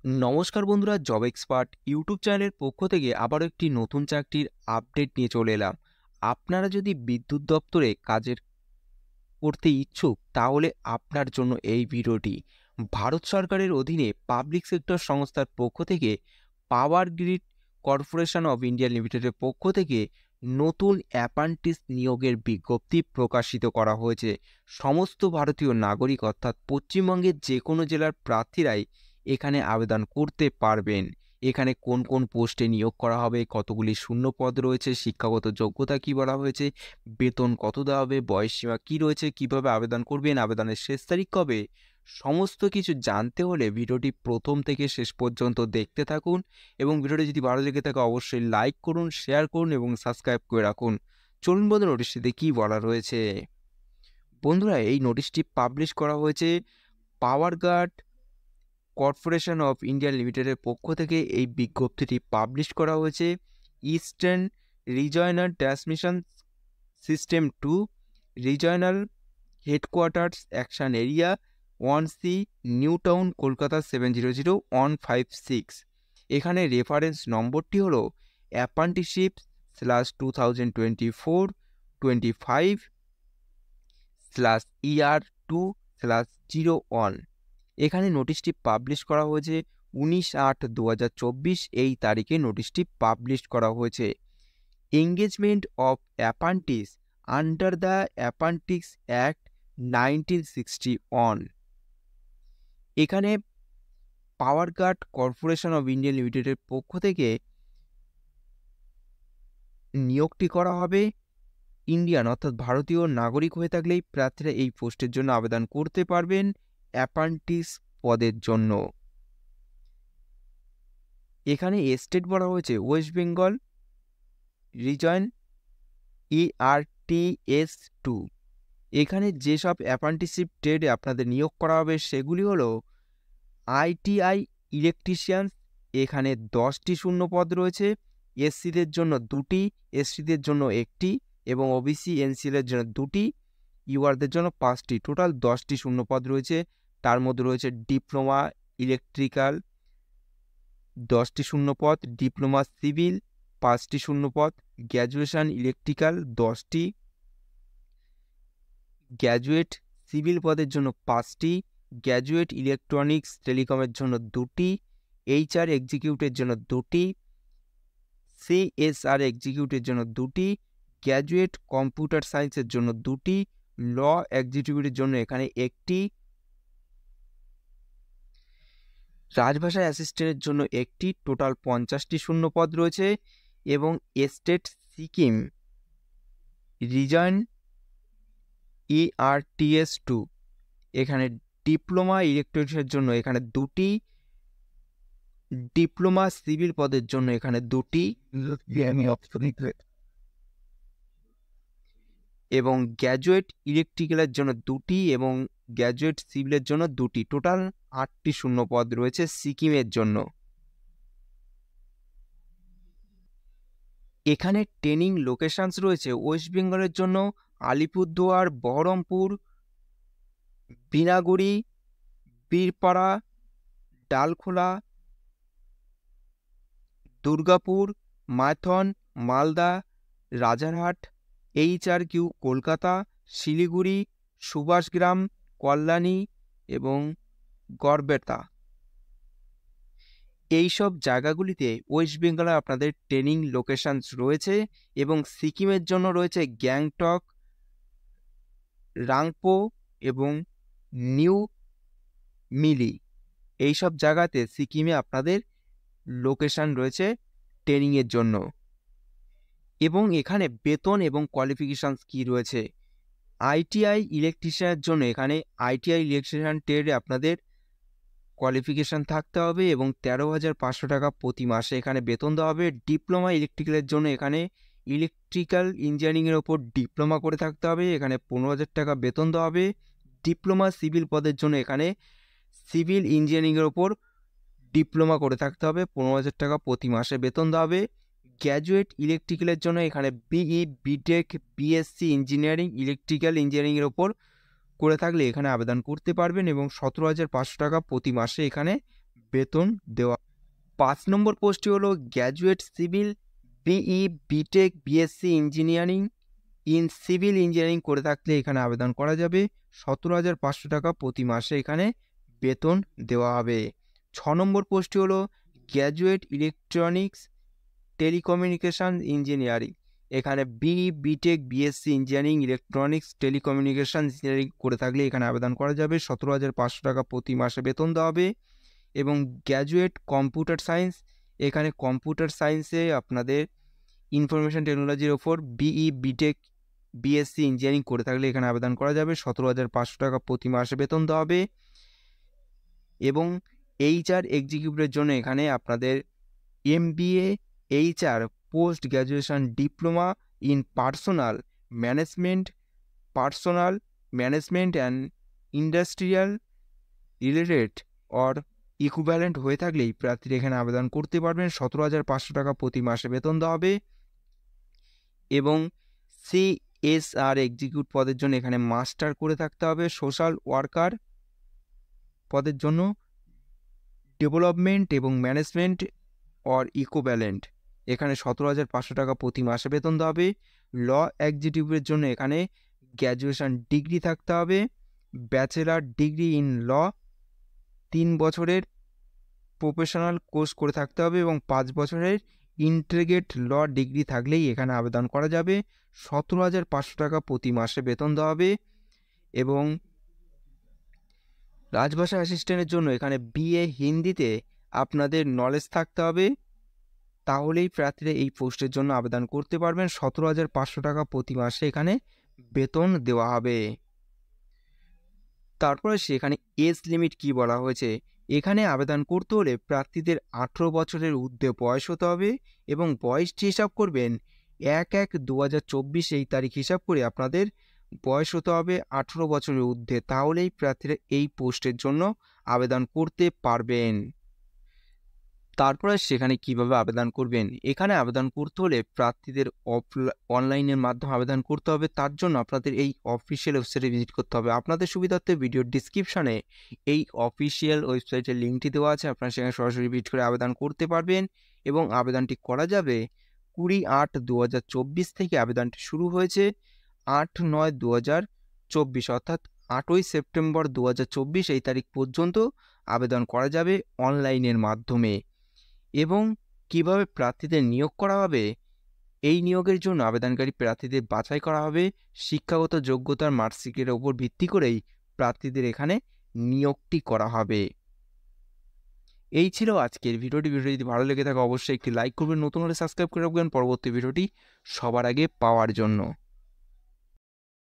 নমস্কার বন্ধুরা, job expert YouTube চ্যানেলের পক্ষ থেকে আবারও একটি নতুন চাকরির আপডেট নিয়ে চলে এলাম। আপনারা যদি বিদ্যুৎ দপ্তরে কাজের করতে ইচ্ছুক তাহলে আপনার জন্য এই ভিডিওটি। ভারত সরকারের অধীনে পাবলিক সেক্টর সংস্থার পক্ষ থেকে power grid corporation of India লিমিটেডের পক্ষ থেকে নতুন অ্যাপ্রেন্টিস নিয়োগের বিজ্ঞপ্তি প্রকাশিত করা হয়েছে। সমস্ত ভারতীয় নাগরিক অর্থাৎ পশ্চিমবঙ্গের যে কোনো জেলার প্রার্থীরাই এখানে আবেদন করতে পারবেন। এখানে কোন কোন পোস্টে নিয়োগ করা হবে, কতগুলি শূন্য পদ রয়েছে, শিক্ষাগত যোগ্যতা কী বলা হয়েছে, বেতন কত দেওয়া হবে, বয়সসীমা কী রয়েছে, কিভাবে আবেদন করবেন, আবেদনের শেষ তারিখ কবে, সমস্ত কিছু জানতে হলে ভিডিওটি প্রথম থেকে শেষ পর্যন্ত দেখতে থাকুন। এবং ভিডিওটি যদি ভালো লেগে থাকে অবশ্যই লাইক করুন, শেয়ার করুন এবং সাবস্ক্রাইব করে রাখুন। চলুন বন্ধুরা, নোটিশটিতে কী বলা রয়েছে। বন্ধুরা, এই নোটিশটি পাবলিশ করা হয়েছে power grid corporation of India লিমিটেডের পক্ষ থেকে। এই বিজ্ঞপ্তিটি পাবলিশ করা হয়েছে eastern regional transmission system 2 regional headquarters action area 1C, new town, Kolkata 700156। এখানে রেফারেন্স নম্বরটি হলো apprenticeship/2024/ER2/01। এখানে নোটিশটি পাবলিশ করা হয়েছে 19/8/2024। এই তারিখে নোটিশটি পাবলিশ করা হয়েছে। Engagement of apprentice under the apprentice act 1961। এখানে power grid corporation of India লিমিটেডের পক্ষ থেকে নিয়োগটি করা হবে। ইন্ডিয়ান অর্থাৎ ভারতীয় নাগরিক হয়ে থাকলেই প্রার্থীরা এই পোস্টের জন্য আবেদন করতে পারবেন অ্যাপ্রেন্টিস পদের জন্য। এখানে স্টেট বলা হয়েছে ওয়েস্ট বেঙ্গল রিজন ERTS2। এখানে যেসব অ্যাপ্রেন্টিসশিপ ট্রেডে আপনাদের নিয়োগ করা হবে সেগুলি হলো ITI ইলেকট্রিশিয়ান, এখানে 10টি শূন্য পদ রয়েছে। এসসিদের জন্য 2টি, এসটিদের জন্য 1টি এবং ওবিসি এনসিএলের জন্য 2টি, ইউআরদের জন্য 5টি। টোটাল 10টি শূন্য পদ রয়েছে। তার মধ্যে রয়েছে ডিপ্লোমা ইলেকট্রিক্যাল 10টি শূন্য পদ, ডিপ্লোমা সিভিল 5টি শূন্য পদ, গ্র্যাজুয়েশন ইলেকট্রিক্যাল 10টি, গ্র্যাজুয়েট সিভিল পদের জন্য 5টি, গ্র্যাজুয়েট ইলেকট্রনিক্স টেলিকমের জন্য 2টি, HR এক্সিকিউটিভের জন্য 2টি, CSR এক্সিকিউটিভের জন্য 2টি, গ্র্যাজুয়েট কম্পিউটার সায়েন্সের জন্য 2টি, ল এক্সিকিউটিভের জন্য এখানে 1টি, রাজভাষা অ্যাসিস্ট্যান্টের জন্য 1টি। টোটাল 50টি শূন্য পদ রয়েছে। এবং স্টেট সিকিম রিজন ERTS2, এখানে ডিপ্লোমা ইলেকট্রিশিয়ানের জন্য এখানে 2টি, ডিপ্লোমা সিভিল পদের জন্য এখানে 2টি এবং গ্র্যাজুয়েট ইলেকট্রিক্যালের জন্য 2টি এবং গ্র্যাজুয়েট সিভিলের জন্য 2টি। টোটাল 8টি শূন্য পদ রয়েছে সিকিমের জন্য। এখানে ট্রেনিং লোকেশনস রয়েছে ওয়েস্ট বেঙ্গলের জন্য আলিপুরদুয়ার, বহরমপুর, বিনাগুড়ি, বীরপাড়া, ডালখোলা, দুর্গাপুর, মাইথন, মালদা, রাজারহাট, HRQ কলকাতা, শিলিগুড়ি, সুভাষগ্রাম, কল্যাণী এবং গড়বেতা। এইসব জায়গাগুলিতে ওয়েস্ট বেঙ্গলে আপনাদের ট্রেনিং লোকেশনস রয়েছে। এবং সিকিমের জন্য রয়েছে গ্যাংটক, রাংপো এবং নিউ মিলি। এইসব জায়গাতে সিকিমে আপনাদের লোকেশন রয়েছে ট্রেনিংয়ের জন্য। এবং এখানে বেতন এবং কোয়ালিফিকেশানস কী রয়েছে। ITI ইলেকট্রিশিয়ানের জন্য এখানে ITI ইলেকট্রিশিয়ান ট্রেডে আপনাদের কোয়ালিফিকেশান থাকতে হবে এবং 13,500 টাকা প্রতি মাসে এখানে বেতন দেওয়া হবে। ডিপ্লোমা ইলেকট্রিক্যালের জন্য এখানে ইলেকট্রিক্যাল ইঞ্জিনিয়ারিংয়ের ওপর ডিপ্লোমা করে থাকতে হবে, এখানে 15,000 টাকা বেতন দেওয়া হবে। ডিপ্লোমা সিভিল পদের জন্য এখানে সিভিল ইঞ্জিনিয়ারিংয়ের ওপর ডিপ্লোমা করে থাকতে হবে, 15,000 টাকা প্রতি মাসে বেতন দেওয়া হবে। গ্র্যাজুয়েট ইলেকট্রিক্যালের জন্য এখানে BE, BTech, BSc engineering electrical ইঞ্জিনিয়ারিংয়ের ওপর করে থাকলে এখানে আবেদন করতে পারবেন এবং 17,500 টাকা প্রতি মাসে এখানে বেতন দেওয়া। 5 নম্বর পোস্টটি হলো graduate civil BE BTech BSc engineering in civil engineering করে থাকলে এখানে আবেদন করা যাবে। 17,500 টাকা প্রতি মাসে এখানে বেতন দেওয়া হবে। 6 নম্বর পোস্টটি হলো গ্র্যাজুয়েট ইলেকট্রনিক্স টেলিকমিউনিকেশন ইঞ্জিনিয়ারিং। এখানে BE BTech BSc engineering electronics telecommunication engineering করে থাকলে এখানে আবেদন করা যাবে। 17,500 টাকা প্রতি মাসে বেতন দেওয়া হবে। এবং গ্র্যাজুয়েট কম্পিউটার সায়েন্স, এখানে কম্পিউটার সায়েন্সে আপনাদের ইনফরমেশন টেকনোলজির ওপর বিই বিটেক বিএসসি ইঞ্জিনিয়ারিং করে থাকলে এখানে আবেদন করা যাবে। 17,500 টাকা প্রতি মাসে বেতন দেওয়া হবে। এবং এইচআর এক্সিকিউটিভের জন্য এখানে আপনাদের MBA HR post graduation diploma in personal management and industrial related or equivalent হয়ে থাকলেই প্রার্থীরা এখানে আবেদন করতে পারবেন। 17,500 টাকা প্রতি মাসে বেতন দেওয়া হবে। এবং সিএসআর এক্সিকিউটিভ পদের জন্য এখানে মাস্টার করে থাকতে হবে। সোশ্যাল ওয়ার্কার পদের জন্য ডেভেলপমেন্ট এবং ম্যানেজমেন্ট অর ইকুইভ্যালেন্ট এখানে 17,500 টাকা প্রতি মাসে বেতন দেওয়া হবে। ল এক্সিকিউটিভের জন্য এখানে গ্র্যাজুয়েশন ডিগ্রি থাকতে হবে, ব্যাচেলার ডিগ্রি ইন ল 3 বছরের প্রফেশনাল কোর্স করে থাকতে হবে এবং 5 বছরের ইন্টিগ্রেটেড ল ডিগ্রি থাকলেই এখানে আবেদন করা যাবে। 17,500 টাকা প্রতি মাসে বেতন দেওয়া হবে। এবং রাজভাষা অ্যাসিস্ট্যান্টের জন্য এখানে বিএ হিন্দিতে আপনাদের নলেজ থাকতে হবে, তাহলেই প্রার্থীরা এই পোস্টের জন্য আবেদন করতে পারবেন। 17,500 টাকা প্রতি মাসে এখানে বেতন দেওয়া হবে। তারপরে সেখানে এজ লিমিট কি বলা হয়েছে, এখানে আবেদন করতে হলে প্রার্থীদের 18 বছরের ঊর্ধ্বে বয়স হতে হবে এবং বয়সটি হিসাব করবেন 1/1/2024 এই তারিখ হিসাব করে আপনাদের বয়স হতে হবে 18 বছরের ঊর্ধ্বে, তাহলেই প্রার্থীরা এই পোস্টের জন্য আবেদন করতে পারবেন। তারপরে সেখানে কিভাবে আবেদন করবেন, এখানে আবেদন করতে হলে প্রার্থীদের অনলাইনের মাধ্যমে আবেদন করতে হবে। তার জন্য আপনাদের এই অফিসিয়াল ওয়েবসাইটে ভিজিট করতে হবে। আপনাদের সুবিধার্থে ভিডিওর ডিসক্রিপশানে এই অফিসিয়াল ওয়েবসাইটের লিঙ্কটি দেওয়া আছে, আপনারা সেখানে সরাসরি ভিজিট করে আবেদন করতে পারবেন। এবং আবেদনটি করা যাবে 20/8/2024 থেকে আবেদনটি শুরু হয়েছে 8/9/2024 অর্থাৎ 8ই সেপ্টেম্বর 2024 এই তারিখ পর্যন্ত আবেদন করা যাবে অনলাইনের মাধ্যমে। এবং কিভাবে প্রার্থীদের নিয়োগ করা হবে, এই নিয়োগের জন্য আবেদনকারী প্রার্থীদের বাছাই করা হবে শিক্ষাগত যোগ্যতার মার্কশিটের ওপর ভিত্তি করেই প্রার্থীদের এখানে নিয়োগটি করা হবে। এই ছিল আজকের ভিডিওটি যদি ভালো লেগে থাকে অবশ্যই একটি লাইক করবেন, নতুন হলে সাবস্ক্রাইব করে রাখবেন পরবর্তী ভিডিওটি সবার আগে পাওয়ার জন্য।